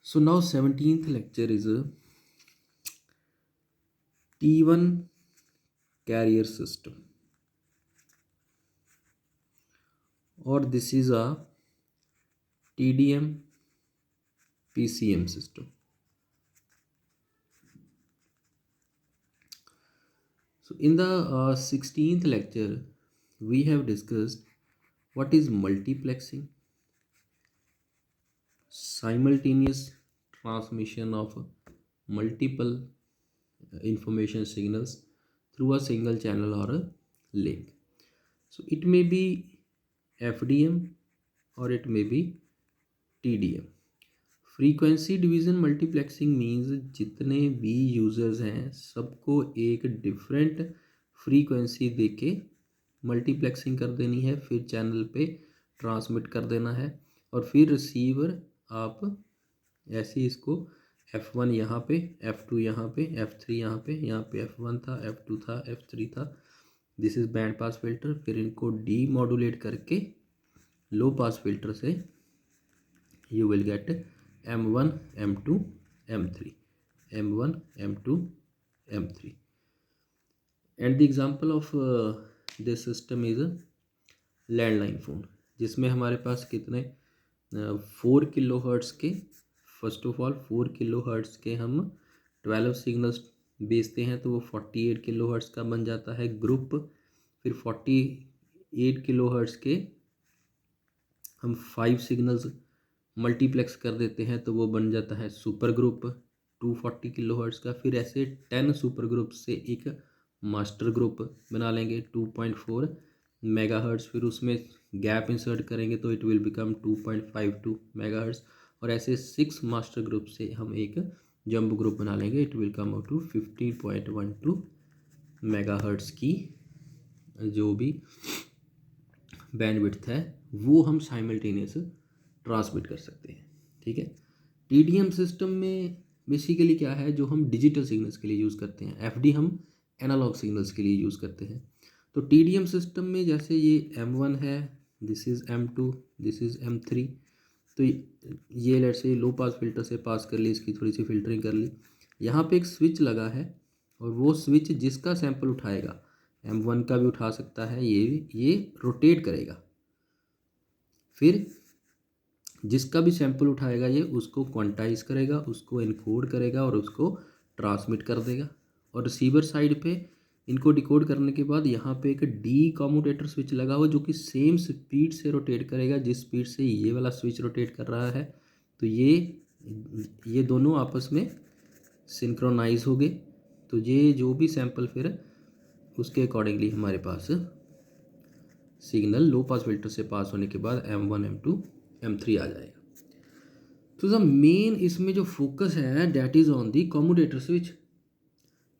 So now 17th lecture is a T1 carrier system, or this is a TDM PCM system. So in the 16th lecture we have discussed what is multiplexing, simultaneous transmission of multiple information signals through a single channel or a link. So it may be FDM or it may be TDM. Frequency division multiplexing means जितने भी users हैं सबको एक different frequency देके multiplexing कर देनी है, फिर चैनल पे ट्रांसमिट कर देना है और फिर रिसीवर आप ऐसे इसको F1 यहाँ पे, F2 यहाँ पे, F3 यहाँ पे F1 था, F2 था, F3 था, this is band pass filter. फिर इनको डी मॉड्यूलेट करके लो पास फिल्टर से you will get M1, M2, M3, M1, M2, M3. And the example of this system is a landline phone, जिसमें हमारे पास कितने 4 किलो हर्ट्ज़ के, first of all 4 kilo hertz के हम 12 सिग्नल्स भेजते हैं तो वो 48 किलो हर्ट्ज़ का बन जाता है ग्रुप। फिर 48 किलो हर्ट्ज़ के हम 5 सिग्नल्स मल्टीप्लेक्स कर देते हैं तो वो बन जाता है सुपर ग्रुप 240 किलो हर्ट्ज़ का। फिर ऐसे 10 सुपर ग्रुप से एक मास्टर ग्रुप बना लेंगे 2.4 मेगा हर्ट्ज़। फिर उसमें गैप इंसर्ट करेंगे तो it will become 2.52 mega hertz. और ऐसे 6 मास्टर ग्रुप से हम एक जंप ग्रुप बना लेंगे, it will come out to 15.12 mega hertz की जो भी बैंडविड्थ है वो हम साइमल्टेनियस ट्रांसमिट कर सकते हैं। ठीक है, टीडीएम सिस्टम में बेसिकली क्या है, जो हम डिजिटल सिग्नल्स के लिए यूज़ करते हैं, एफडी हम एनालॉग सिग्नल्स के लिए यूज़ करते हैं। तो टीडीएम सिस्टम में जैसे ये M1 है, this is M2, this is M3, तो ये let's say low pass filter से पास कर ली, इसकी थोड़ी सी फिल्टरिंग कर ली, यहाँ पे एक स्विच लगा है और वो स्विच जिसका सैंपल उठाएगा, M1 का भी उठा सकता है, ये रोटेट करेगा, फिर जिसका भी सैंपल उठाएगा ये उसको क्वांटाइज करेगा, उसको इनकोड करेगा और उसको ट्रांसमिट कर देगा। और रिसीवर साइड पे इनको डिकोड करने के बाद यहाँ पे एक डी कम्यूटेटर स्विच लगा हुआ जो कि सेम स्पीड से रोटेट करेगा जिस स्पीड से ये वाला स्विच रोटेट कर रहा है। तो ये दोनों आपस में सिंक्रोनाइज हो गए, तो ये जो भी सैंपल फिर उसके अकॉर्डिंगली हमारे पास सिग्नल लो पास फिल्टर से पास होने के बाद M1, M2, M3 आ जाएगा। तो द मेन इसमें जो फोकस है that is on the commutator switch,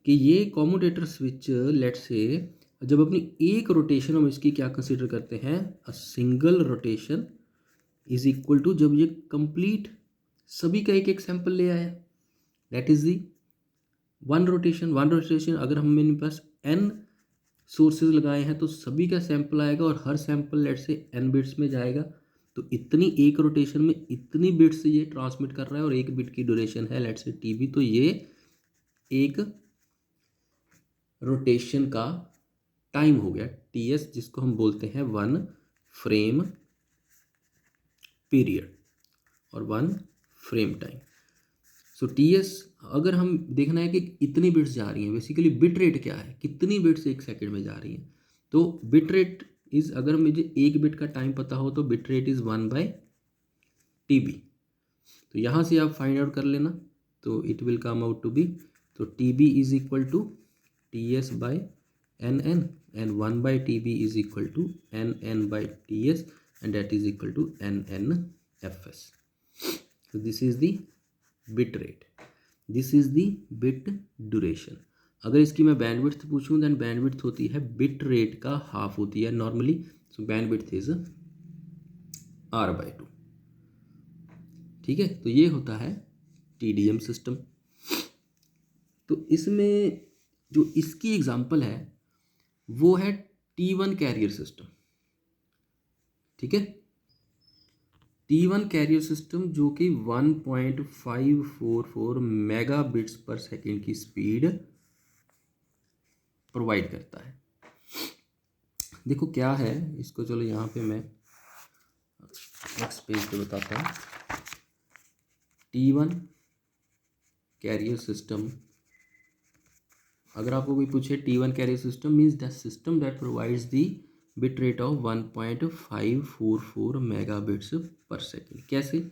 कि ये कम्यूटेटर स्विच लेट्स से जब अपनी एक रोटेशन हम इसकी क्या कंसिडर करते हैं, a single rotation is equal to, जब ये कंप्लीट सभी का एक एक सैंपल ले आया, that is the one rotation. अगर हम मेरे पास n सोर्सेज लगाए हैं तो सभी का सैंपल आएगा और हर सैंपल लेट से n बिट्स में जाएगा, तो इतनी एक रोटेशन में इतनी बिट्स ये ट्रांसमिट कर रहा है और एक बिट की ड्यूरेशन है लेट से TB, तो ये एक रोटेशन का टाइम हो गया TS, जिसको हम बोलते हैं 1 फ्रेम पीरियड और 1 फ्रेम टाइम। सो TS अगर हम देखना है कि इतनी बिट्स जा रही हैं, बेसिकली बिट रेट क्या है, कितनी बिट्स एक सेकंड में जा रही हैं, तो बिट रेट इज़, अगर मुझे एक बिट का टाइम पता हो तो बिट रेट इज़ 1/TB। तो यहाँ से आप फाइंड आउट कर लेना, तो it will come out to be, तो TB is equal to TS/NN and 1/TB is equal to NN/TS and that is equal to NNFS. So this is the bit rate, this is the bit duration. अगर इसकी मैं bandwidth पूछूं then bandwidth होती है bit rate का half होती है normally, so bandwidth is R/2। ठीक है, तो ये होता है TDM सिस्टम। तो इसमें जो इसकी एग्जांपल है वो है T1 कैरियर सिस्टम। ठीक है, T1 कैरियर सिस्टम जो कि 1.544 मेगा बिट्स पर सेकेंड की स्पीड प्रोवाइड करता है। देखो क्या है इसको, चलो यहाँ पे मैं नेक्स्ट पेज पे बताता हूँ। T1 कैरियर सिस्टम, अगर आपको कोई पूछे T1 carrier system means the system that provides the bit rate of 1.544 mega bits पर सेकेंड। कैसे?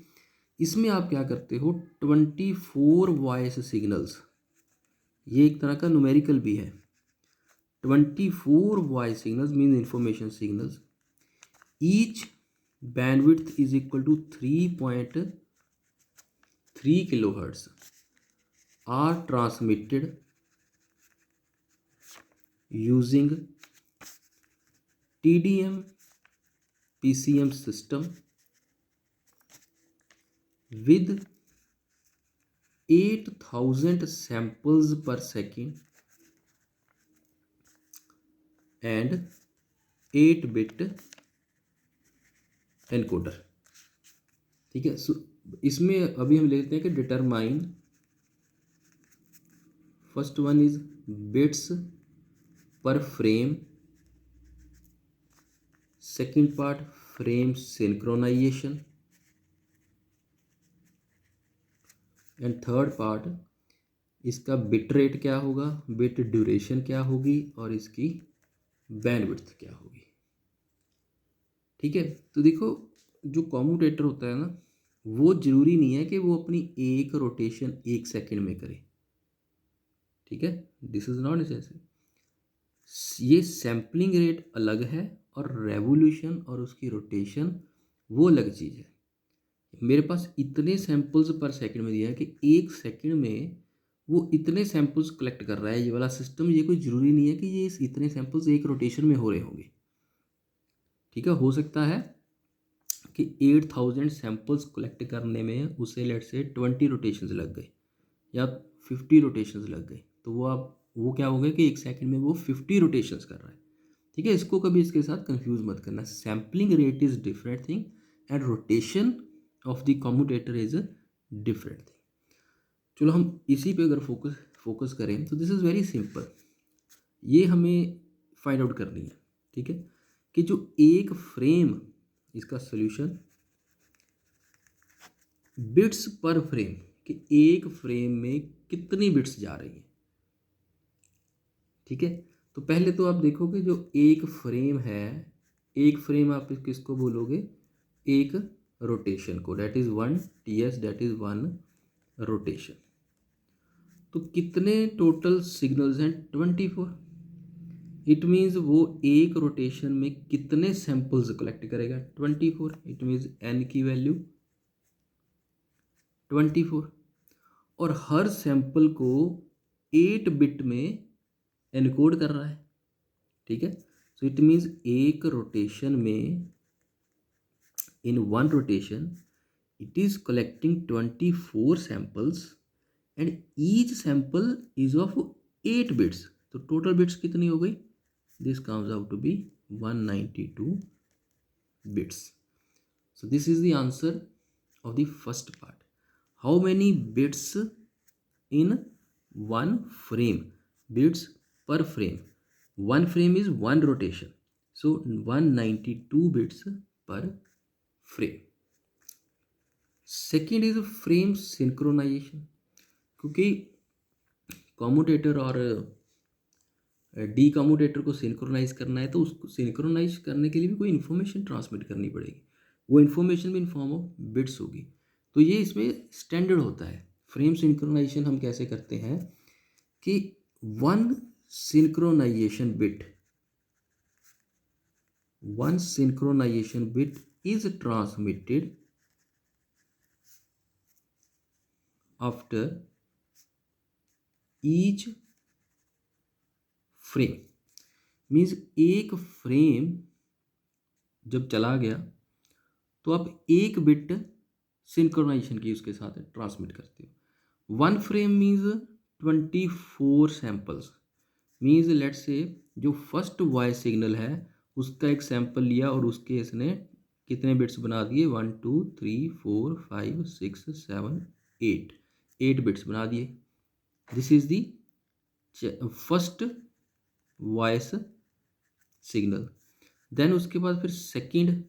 इसमें आप क्या करते हो, 24 वॉइस सिग्नल्स, ये एक तरह का न्यूमेरिकल भी है। 24 voice signals means information signals, each bandwidth is equal to 3.3 kilohertz are transmitted using TDM PCM system with 8000 samples per second and 8-bit encoder। ठीक है, इसमें अभी हम लेते हैं कि determine, first one is bits per frame, second part frame synchronization, and third part इसका bit rate क्या होगा, बिट ड्यूरेशन क्या होगी, और इसकी बैंडविड्थ क्या होगी। ठीक है, तो देखो जो कॉम्यूटेटर होता है ना, वो जरूरी नहीं है कि वो अपनी एक रोटेशन 1 सेकेंड में करे। ठीक है, दिस इज नॉट नेसेसरी। ये सैम्पलिंग रेट अलग है और रेवोल्यूशन और उसकी रोटेशन वो अलग चीज़ है। मेरे पास इतने सैंपल्स पर सेकंड में दिया है कि 1 सेकंड में वो इतने सैंपल्स कलेक्ट कर रहा है ये वाला सिस्टम। ये कोई ज़रूरी नहीं है कि ये इतने सैंपल्स एक रोटेशन में हो रहे होंगे। ठीक है, हो सकता है कि 8000 सैंपल्स कलेक्ट करने में उसे लेट से 20 रोटेशंस लग गए या 50 रोटेशंस लग गए, तो वो क्या हो गया कि 1 सेकंड में वो 50 रोटेशंस कर रहा है। ठीक है, इसको कभी इसके साथ कंफ्यूज मत करना। Sampling rate is different thing and rotation of the commutator is different thing. चलो हम इसी पे अगर फोकस करें तो दिस इज़ वेरी सिंपल। ये हमें फाइंड आउट करनी है। ठीक है, कि जो एक फ्रेम, इसका सोल्यूशन बिट्स पर फ्रेम, कि एक फ्रेम में कितनी बिट्स जा रही हैं। ठीक है, तो पहले तो आप देखोगे जो एक फ्रेम है, एक फ्रेम आप किसको बोलोगे, एक रोटेशन को, that is 1 TS, that is 1 rotation. तो कितने टोटल सिग्नल्स हैं, 24। इट मीन्स वो एक रोटेशन में कितने सैंपल्स कलेक्ट करेगा, 24। इट मीन्स n की वैल्यू 24, और हर सैंपल को 8 बिट में एनकोड कर रहा है। ठीक है, सो इट मीन्स एक रोटेशन में, in one rotation it is collecting 24 samples and each sample is of 8 bits। तो टोटल बिट्स कितनी हो गई, this comes out to be 192 bits। so this is the answer of the first part। how many bits in one frame, bits per frame, one frame is one rotation, so 192 bits per frame। Second is frame synchronization, क्योंकि commutator और decommutator को synchronize करना है, तो उसको synchronise करने के लिए भी कोई इन्फॉर्मेशन ट्रांसमिट करनी पड़ेगी। वो इन्फॉर्मेशन भी इन फॉर्म ऑफ बिट्स होगी। तो ये इसमें स्टैंडर्ड होता है। फ्रेम सिंक्रोनाइजेशन हम कैसे करते हैं कि one synchronization bit is transmitted after each frame। Means एक फ्रेम जब चला गया तो आप एक बिट सिंक्रोनाइजेशन की उसके साथ ट्रांसमिट करते हो। One frame means 24 samples, means let's say जो फर्स्ट वॉइस सिग्नल है उसका एक सैंपल लिया और उसके इसने कितने बिट्स बना दिए, 1 2 3 4 5 6 7 8, 8 बिट्स बना दिए। This is the first voice signal. Then उसके बाद फिर सेकंड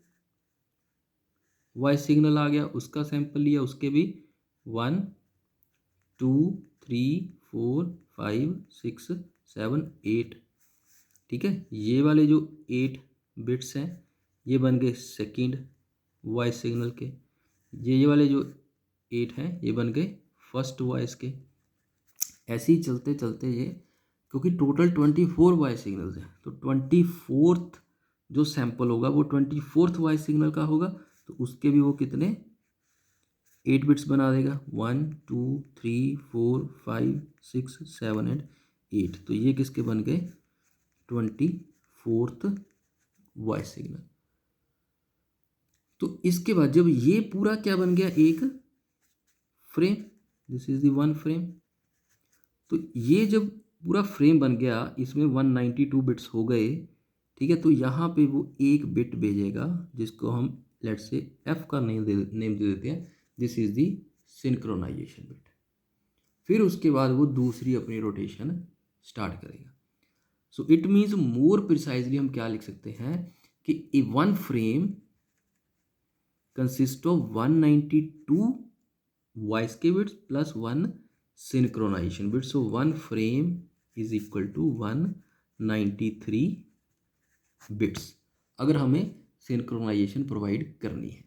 वॉइस सिग्नल आ गया, उसका सैंपल लिया, उसके भी 1 2 3 4 5 6 7 8, ठीक है। ये वाले जो 8 बिट्स हैं ये बन गए सेकंड वॉइस सिग्नल के। ये वाले जो 8 हैं ये बन गए फर्स्ट वॉइस के। ऐसे ही चलते चलते ये, क्योंकि टोटल 24 वॉइस सिग्नल्स हैं, तो 24th जो सैंपल होगा वो 24th वॉइस सिग्नल का होगा, तो उसके भी वो कितने 8 बिट्स बना देगा, 1 2 3 4 5 6 7 एंड 8। तो ये किसके बन गए 24th वॉइस सिग्नल। तो इसके बाद जब ये पूरा क्या बन गया, एक frame, this is the one frame. तो ये जब पूरा फ्रेम बन गया, इसमें 192 बिट्स हो गए, ठीक है। तो यहाँ पे वो एक बिट भेजेगा जिसको हम लेट से एफ का नेम दे देते हैं, this is the synchronization bit. फिर उसके बाद वो दूसरी अपनी रोटेशन स्टार्ट करेगा। So it means more precisely हम क्या लिख सकते हैं कि a one frame consist of 192 voice के bits plus 1 synchronization bit. So one frame is equal to 193 bits, अगर हमें सिंक्रोनाइजेशन प्रोवाइड करनी है।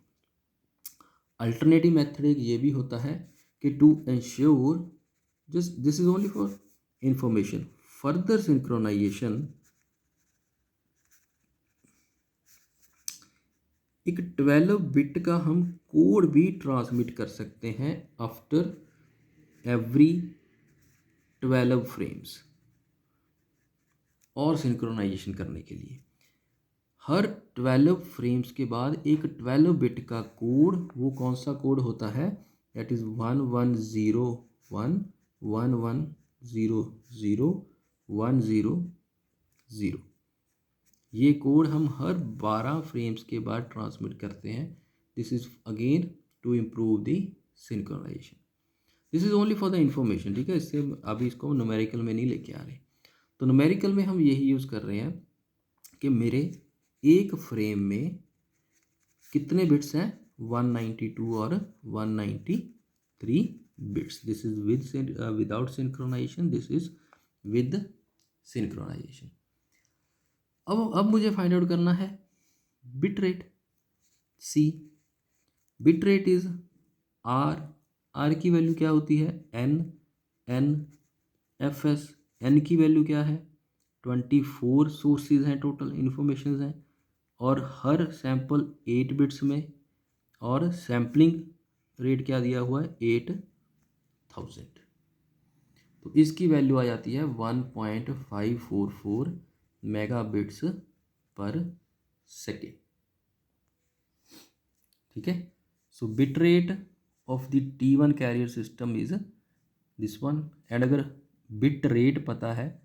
अल्टरनेटिव मेथड एक ये भी होता है कि to ensure, just this is only for information, further synchronization एक 12 बिट का हम कोड भी ट्रांसमिट कर सकते हैं आफ्टर एवरी 12 फ्रेम्स। और सिंक्रोनाइजेशन करने के लिए हर 12 फ्रेम्स के बाद एक 12 बिट का कोड, वो कौन सा कोड होता है, दैट इज 1101 1100 100। ये कोड हम हर 12 फ्रेम्स के बाद ट्रांसमिट करते हैं। This is again to improve the synchronization. This is only for the information, ठीक है। इससे अभी इसको न्यूमेरिकल में नहीं लेके आ रहे। तो न्यूमेरिकल में हम यही यूज़ कर रहे हैं कि मेरे एक फ्रेम में कितने बिट्स हैं, 192 और 193 bits. This is without synchronization, this is with synchronization. अब मुझे फाइंड आउट करना है bit rate C. Bit rate is R की वैल्यू क्या होती है, एन एफ एस। एन की वैल्यू क्या है, 24 सोर्सेज हैं, टोटल इन्फॉर्मेशन हैं, और हर सैंपल 8 बिट्स में, और सैम्पलिंग रेट क्या दिया हुआ है 8000। तो इसकी वैल्यू आ जाती है 1.544 मेगा बिट्स पर सेकेंड, ठीक है। So bit rate of the T1 carrier system is this one. And अगर बिट रेट पता है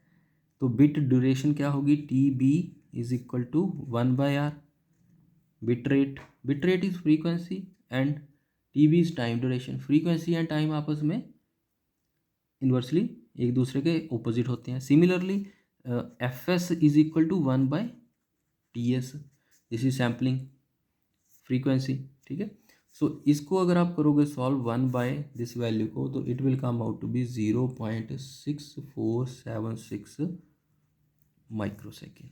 तो बिट ड्यूरेशन क्या होगी, TB is equal to 1/r। Bit rate is frequency and TB is time duration. Frequency and time आपस में inversely एक दूसरे के ओपोजिट होते हैं। Similarly FS is equal to 1/TS, this is sampling frequency, ठीक है। सो इसको अगर आप करोगे सॉल्व 1 बाय दिस वैल्यू को, तो it will come out to be 0.6476 microsecond.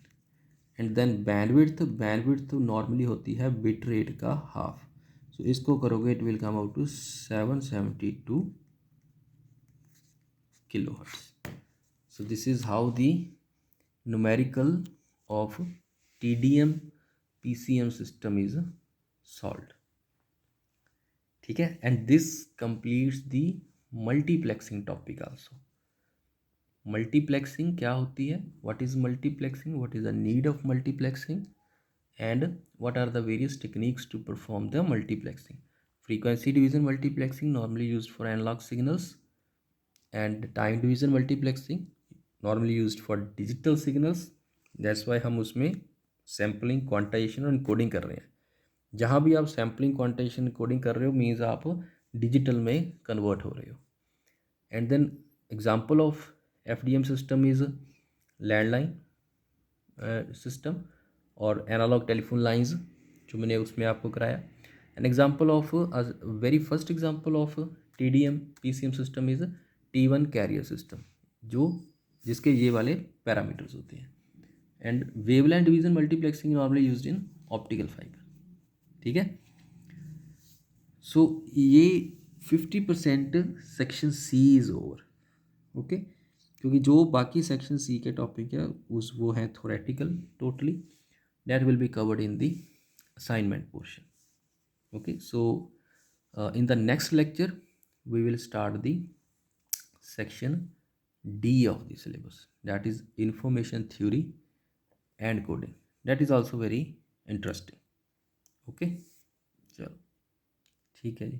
And then bandwidth normally होती है बिट रेट का हाफ। सो इसको करोगे it will come out to 772 kilohertz. So this is how the numerical of TDM PCM system is solved, ठीक है। And this completes the multiplexing topic also. Multiplexing क्या होती है, what is multiplexing, what is the need of multiplexing, and what are the various techniques to perform the multiplexing. Frequency division multiplexing normally used for analogue signals, and time division multiplexing normally used for digital signals. That's why हम उसमें sampling, quantization और encoding कर रहे हैं। जहाँ भी आप sampling quantitation coding कर रहे हो मीन्स आप डिजिटल में कन्वर्ट हो रहे हो. And then example of FDM system is landline system और एनालॉग टेलीफोन लाइंस जो मैंने उसमें आपको कराया. An example of very first example of TDM PCM system is T1 carrier system जो जिसके ये वाले पैरामीटर्स होते हैं. And wavelength division multiplexing normally used in optical fibre. ठीक है. सो ये 50% section C is over. Okay. क्योंकि जो बाकी सेक्शन सी के टॉपिक है उस वो है theoretical totally. That will be covered in the assignment portion. Okay. So in the next lecture we will start the section D of the syllabus, that is information theory and coding. That is also very interesting. Okay, चलो ठीक है जी.